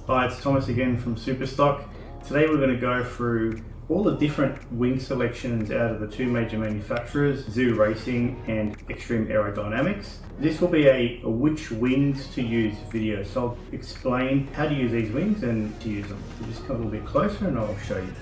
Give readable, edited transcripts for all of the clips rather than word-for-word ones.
Hi, it's Thomas again from Superstock. Today we're going to go through all the different wing selections out of the two major manufacturers, Zoo Racing and Extreme Aerodynamics. This will be a which wings to use video, so I'll explain how to use these wings and to use them. So just come a little bit closer and I'll show you.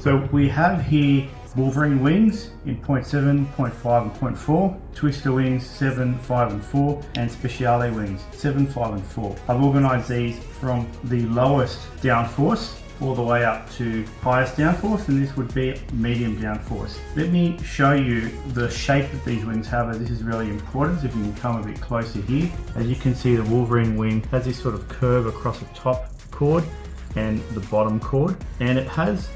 So we have here Wolverine wings in 0.7, 0.5 and 0.4, Twister wings 7, 5 and 4, and Speciale wings 7, 5 and 4. I've organised these from the lowest downforce all the way up to highest downforce, and this would be medium downforce. Let me show you the shape that these wings have, as this is really important. If you can come a bit closer here, as you can see, the Wolverine wing has this sort of curve across the top chord and the bottom chord, and it has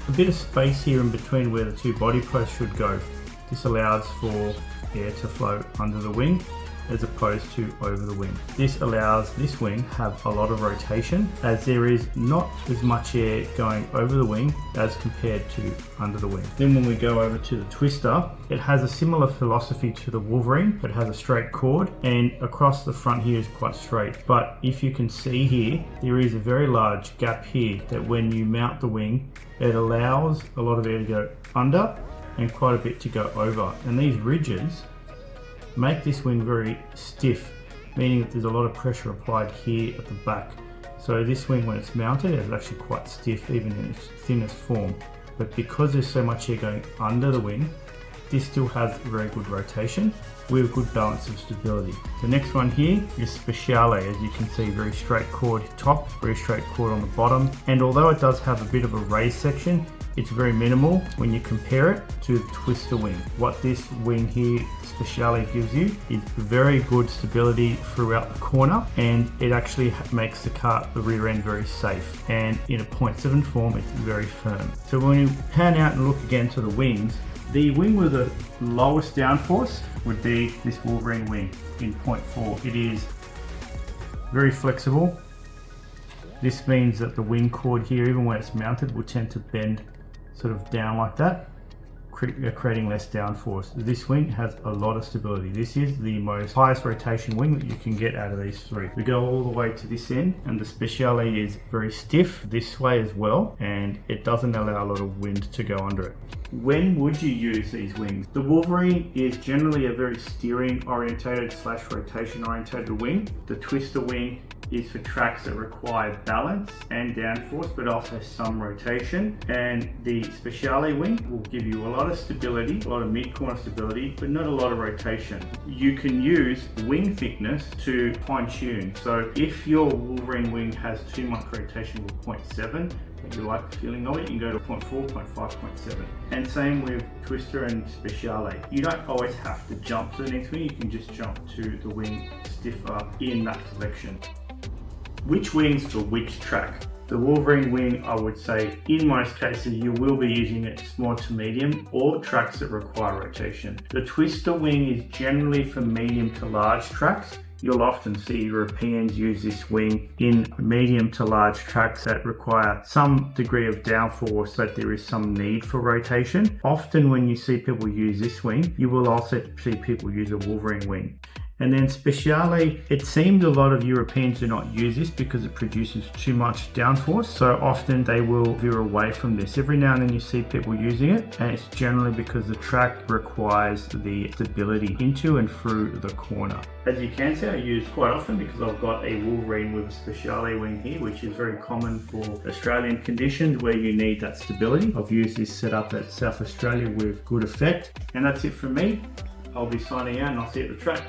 a bit of space here in between where the two body posts should go. This allows for air to flow under the wing as opposed to over the wing. This allows this wing have a lot of rotation, as there is not as much air going over the wing as compared to under the wing. Then when we go over to the Twister, it has a similar philosophy to the Wolverine, but it has a straight chord, and across the front here is quite straight. But if you can see here, there is a very large gap here that when you mount the wing, it allows a lot of air to go under and quite a bit to go over. And these ridges make this wing very stiff, meaning that there's a lot of pressure applied here at the back. So this wing, when it's mounted, is actually quite stiff even in its thinnest form. But because there's so much air going under the wing, this still has very good rotation with good balance of stability. The next one here is Speciale. As you can see, very straight chord top, very straight chord on the bottom, and although it does have a bit of a raised section, it's very minimal when you compare it to the Twister wing. What this wing here, Speciale, gives you is very good stability throughout the corner, and it actually makes the rear end very safe, and in a 0.7 form it's very firm. So when you pan out and look again to the wings, the wing with the lowest downforce would be this Wolverine wing in 0.4. It is very flexible. This means that the wing chord here, even when it's mounted, will tend to bend sort of down like that, creating less downforce. This wing has a lot of stability. This is the highest rotation wing that you can get out of these three. We go all the way to this end, and the Speciale is very stiff this way as well, and it doesn't allow a lot of wind to go under it. When would you use these wings? The Wolverine is generally a very steering orientated / rotation orientated wing. The Twister wing is for tracks that require balance and downforce, but also some rotation. And the Speciale wing will give you a lot of stability, a lot of mid-corner stability, but not a lot of rotation. You can use wing thickness to fine-tune. So if your Wolverine wing has too much rotation with 0.7, and you like the feeling of it, you can go to 0.4, 0.5, 0.7. And same with Twister and Speciale. You don't always have to jump to the next wing, you can just jump to the wing stiffer in that selection. Which wings for which track? The Wolverine wing, I would say, in most cases, you will be using it small to medium or tracks that require rotation. The Twister wing is generally for medium to large tracks. You'll often see Europeans use this wing in medium to large tracks that require some degree of downforce, but there is some need for rotation. Often when you see people use this wing, you will also see people use a Wolverine wing. And then Speciale, it seems a lot of Europeans do not use this because it produces too much downforce. So often they will veer away from this. Every now and then you see people using it, and it's generally because the track requires the stability into and through the corner. As you can see, I use quite often because I've got a Wolverine with a Speciale wing here, which is very common for Australian conditions where you need that stability. I've used this setup at South Australia with good effect. And that's it from me. I'll be signing out and I'll see you at the track.